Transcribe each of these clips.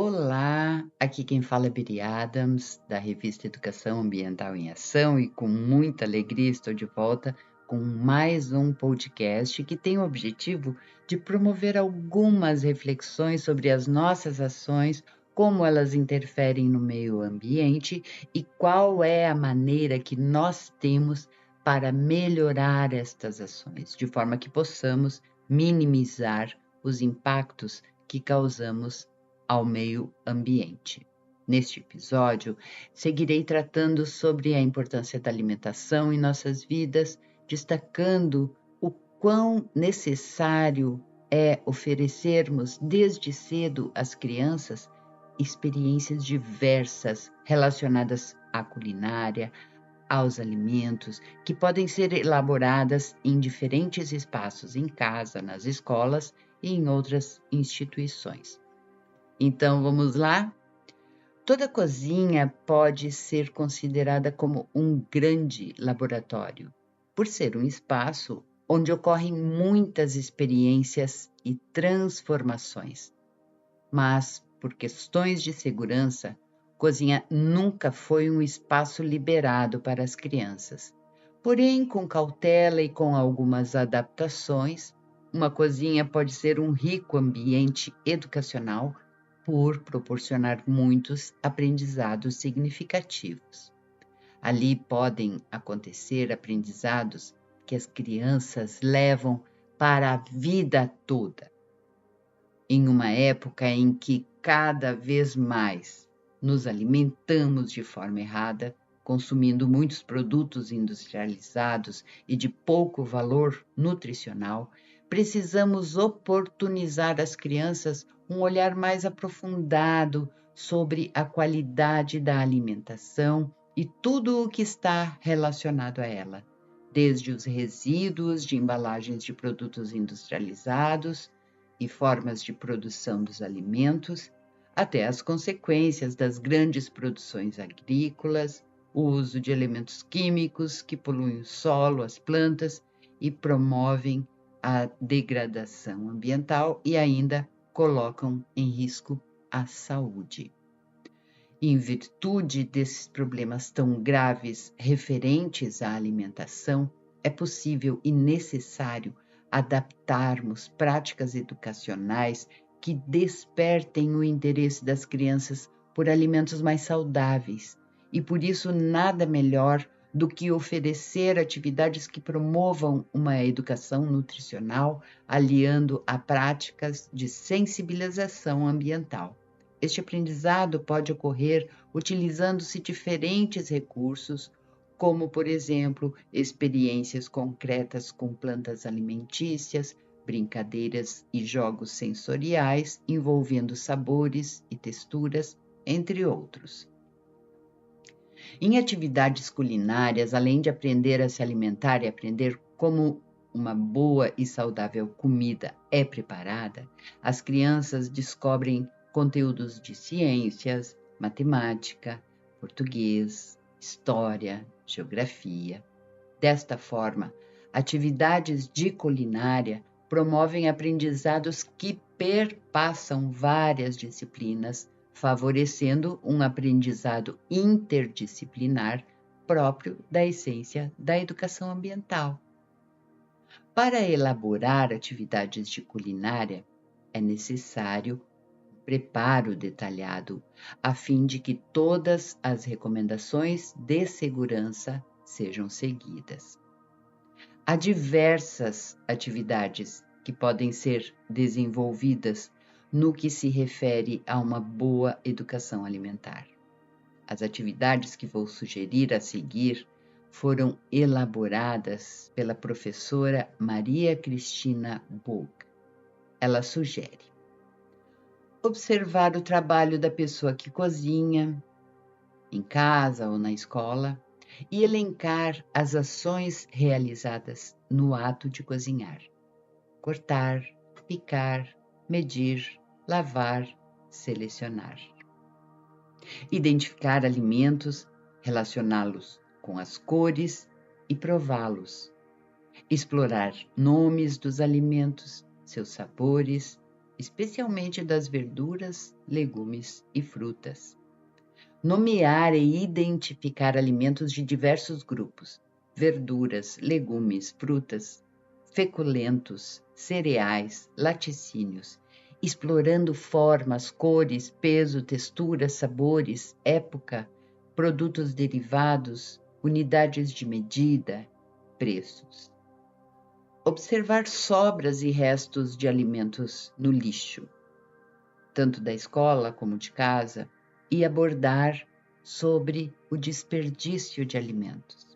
Olá, aqui quem fala é Biri Adams, da revista Educação Ambiental em Ação, e com muita alegria estou de volta com mais um podcast que tem o objetivo de promover algumas reflexões sobre as nossas ações, como elas interferem no meio ambiente e qual é a maneira que nós temos para melhorar estas ações, de forma que possamos minimizar os impactos que causamos ao meio ambiente. Neste episódio, seguirei tratando sobre a importância da alimentação em nossas vidas, destacando o quão necessário é oferecermos desde cedo às crianças experiências diversas relacionadas à culinária, aos alimentos, que podem ser elaboradas em diferentes espaços, em casa, nas escolas e em outras instituições. Então, vamos lá? Toda cozinha pode ser considerada como um grande laboratório, por ser um espaço onde ocorrem muitas experiências e transformações. Mas, por questões de segurança, cozinha nunca foi um espaço liberado para as crianças. Porém, com cautela e com algumas adaptações, uma cozinha pode ser um rico ambiente educacional por proporcionar muitos aprendizados significativos. Ali podem acontecer aprendizados que as crianças levam para a vida toda. Em uma época em que cada vez mais nos alimentamos de forma errada, consumindo muitos produtos industrializados e de pouco valor nutricional, precisamos oportunizar às crianças um olhar mais aprofundado sobre a qualidade da alimentação e tudo o que está relacionado a ela, desde os resíduos de embalagens de produtos industrializados e formas de produção dos alimentos, até as consequências das grandes produções agrícolas, o uso de elementos químicos que poluem o solo, as plantas e promovem a degradação ambiental e ainda colocam em risco a saúde. Em virtude desses problemas tão graves referentes à alimentação, é possível e necessário adaptarmos práticas educacionais que despertem o interesse das crianças por alimentos mais saudáveis. E por isso, nada melhor do que oferecer atividades que promovam uma educação nutricional, aliando a práticas de sensibilização ambiental. Este aprendizado pode ocorrer utilizando-se diferentes recursos, como, por exemplo, experiências concretas com plantas alimentícias, brincadeiras e jogos sensoriais envolvendo sabores e texturas, entre outros. Em atividades culinárias, além de aprender a se alimentar e aprender como uma boa e saudável comida é preparada, as crianças descobrem conteúdos de ciências, matemática, português, história, geografia. Desta forma, atividades de culinária promovem aprendizados que perpassam várias disciplinas, favorecendo um aprendizado interdisciplinar próprio da essência da educação ambiental. Para elaborar atividades de culinária, é necessário preparo detalhado, a fim de que todas as recomendações de segurança sejam seguidas. Há diversas atividades que podem ser desenvolvidas no que se refere a uma boa educação alimentar. As atividades que vou sugerir a seguir foram elaboradas pela professora Maria Cristina Bug. Ela sugere observar o trabalho da pessoa que cozinha, em casa ou na escola, e elencar as ações realizadas no ato de cozinhar. Cortar, picar, medir, lavar, selecionar. Identificar alimentos, relacioná-los com as cores e prová-los. Explorar nomes dos alimentos, seus sabores, especialmente das verduras, legumes e frutas. Nomear e identificar alimentos de diversos grupos: verduras, legumes, frutas, feculentos, cereais, laticínios, explorando formas, cores, peso, textura, sabores, época, produtos derivados, unidades de medida, preços. Observar sobras e restos de alimentos no lixo, tanto da escola como de casa, e abordar sobre o desperdício de alimentos.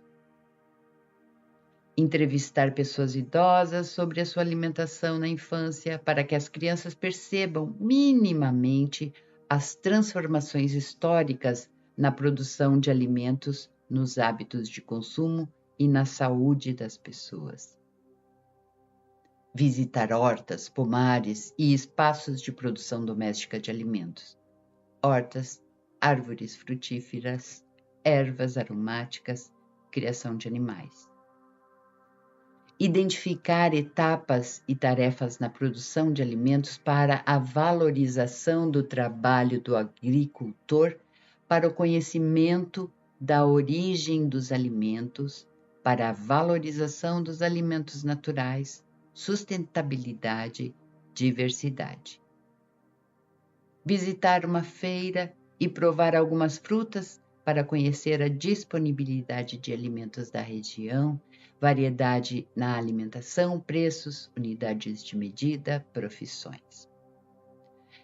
Entrevistar pessoas idosas sobre a sua alimentação na infância para que as crianças percebam minimamente as transformações históricas na produção de alimentos, nos hábitos de consumo e na saúde das pessoas. Visitar hortas, pomares e espaços de produção doméstica de alimentos. Hortas, árvores frutíferas, ervas aromáticas, criação de animais. Identificar etapas e tarefas na produção de alimentos para a valorização do trabalho do agricultor, para o conhecimento da origem dos alimentos, para a valorização dos alimentos naturais, sustentabilidade, diversidade. Visitar uma feira e provar algumas frutas para conhecer a disponibilidade de alimentos da região, variedade na alimentação, preços, unidades de medida, profissões.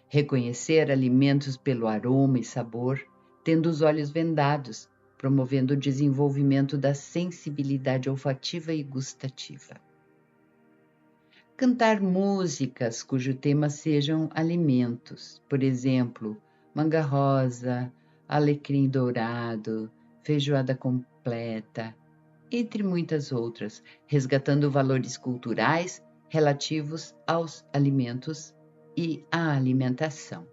Reconhecer alimentos pelo aroma e sabor, tendo os olhos vendados, promovendo o desenvolvimento da sensibilidade olfativa e gustativa. Cantar músicas cujo tema sejam alimentos, por exemplo, manga rosa, alecrim dourado, feijoada completa, entre muitas outras, resgatando valores culturais relativos aos alimentos e à alimentação.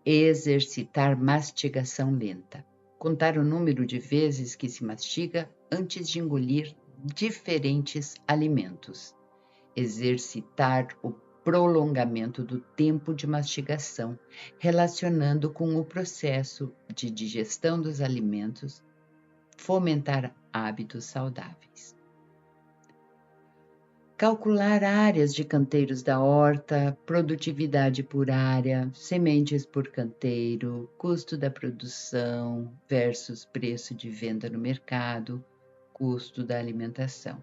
Exercitar mastigação lenta, contar o número de vezes que se mastiga antes de engolir diferentes alimentos. Exercitar o prolongamento do tempo de mastigação, relacionando com o processo de digestão dos alimentos, fomentar hábitos saudáveis. Calcular áreas de canteiros da horta, produtividade por área, sementes por canteiro, custo da produção versus preço de venda no mercado, custo da alimentação.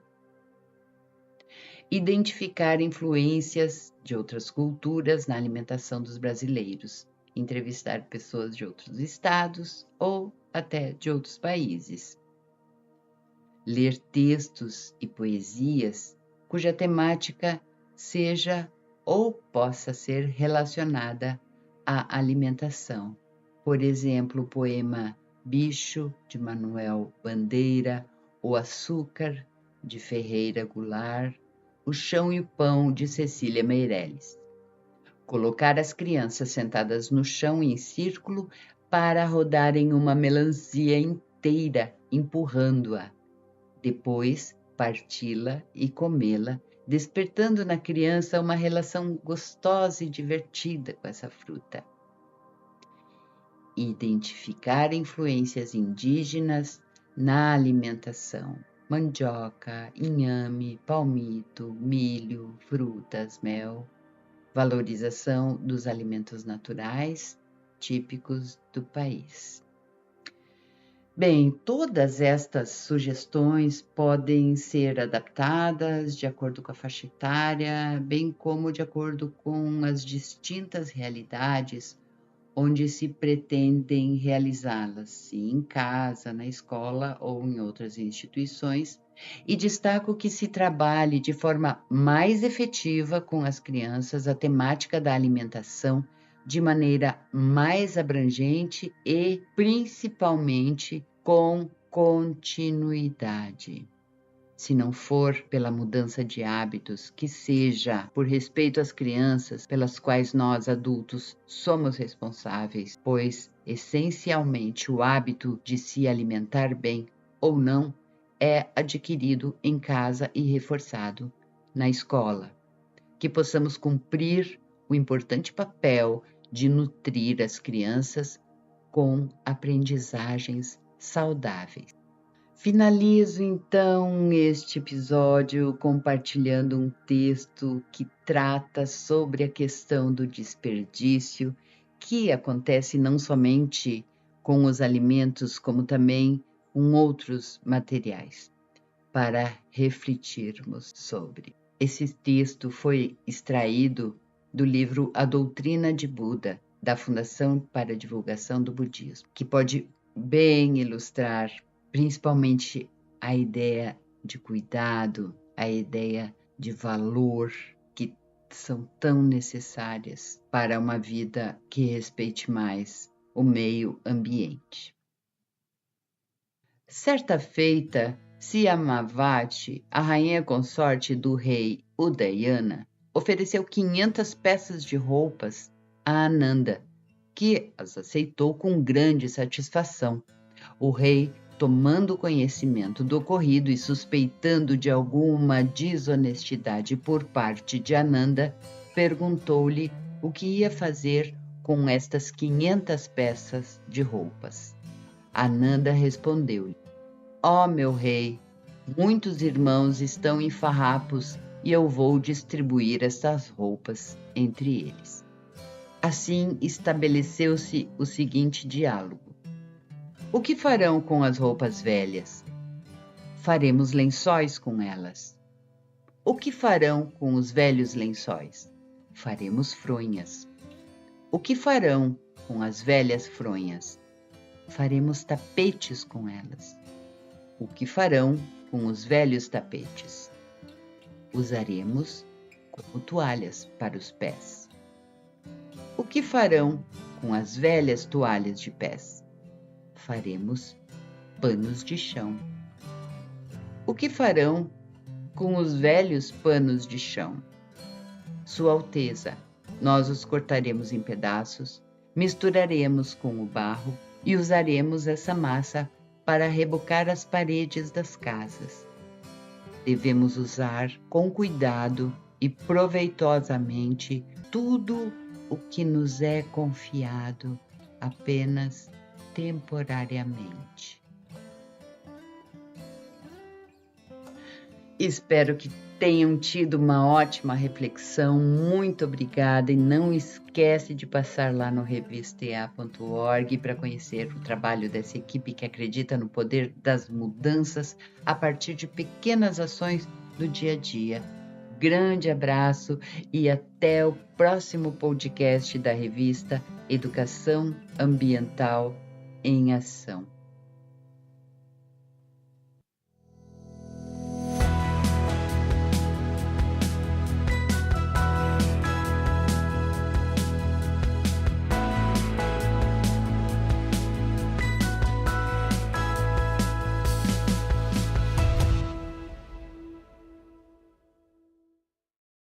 Identificar influências de outras culturas na alimentação dos brasileiros, entrevistar pessoas de outros estados ou até de outros países. Ler textos e poesias cuja temática seja ou possa ser relacionada à alimentação. Por exemplo, o poema Bicho, de Manuel Bandeira, O Açúcar, de Ferreira Goulart, O Chão e o Pão, de Cecília Meirelles. Colocar as crianças sentadas no chão em círculo para rodarem uma melancia inteira, empurrando-a. Depois, parti-la e comê-la, despertando na criança uma relação gostosa e divertida com essa fruta. Identificar influências indígenas na alimentação. Mandioca, inhame, palmito, milho, frutas, mel. Valorização dos alimentos naturais típicos do país. Bem, todas estas sugestões podem ser adaptadas de acordo com a faixa etária, bem como de acordo com as distintas realidades onde se pretendem realizá-las, se em casa, na escola ou em outras instituições, e destaco que se trabalhe de forma mais efetiva com as crianças a temática da alimentação de maneira mais abrangente e, principalmente, com continuidade. Se não for pela mudança de hábitos, que seja por respeito às crianças, pelas quais nós adultos somos responsáveis, pois essencialmente o hábito de se alimentar bem ou não é adquirido em casa e reforçado na escola. Que possamos cumprir o importante papel de nutrir as crianças com aprendizagens saudáveis. Finalizo então este episódio compartilhando um texto que trata sobre a questão do desperdício, que acontece não somente com os alimentos, como também com outros materiais, para refletirmos sobre. Esse texto foi extraído do livro A Doutrina de Buda, da Fundação para a Divulgação do Budismo, que pode bem ilustrar principalmente a ideia de cuidado, a ideia de valor, que são tão necessárias para uma vida que respeite mais o meio ambiente. Certa feita, Siamavati, a rainha consorte do rei Udayana, ofereceu 500 peças de roupas a Ananda, que as aceitou com grande satisfação. O rei, tomando conhecimento do ocorrido e suspeitando de alguma desonestidade por parte de Ananda, perguntou-lhe o que ia fazer com estas 500 peças de roupas. Ananda respondeu-lhe: ó meu rei, muitos irmãos estão em farrapos e eu vou distribuir estas roupas entre eles. Assim estabeleceu-se o seguinte diálogo: o que farão com as roupas velhas? Faremos lençóis com elas. O que farão com os velhos lençóis? Faremos fronhas. O que farão com as velhas fronhas? Faremos tapetes com elas. O que farão com os velhos tapetes? Usaremos como toalhas para os pés. O que farão com as velhas toalhas de pés? Faremos panos de chão. O que farão com os velhos panos de chão? Sua Alteza, nós os cortaremos em pedaços, misturaremos com o barro e usaremos essa massa para rebocar as paredes das casas. Devemos usar com cuidado e proveitosamente tudo o que nos é confiado apenas temporariamente. Espero que tenham tido uma ótima reflexão. Muito obrigada e não esquece de passar lá no revistea.org para conhecer o trabalho dessa equipe que acredita no poder das mudanças a partir de pequenas ações do dia a dia. Grande abraço e até o próximo podcast da revista Educação Ambiental em Ação.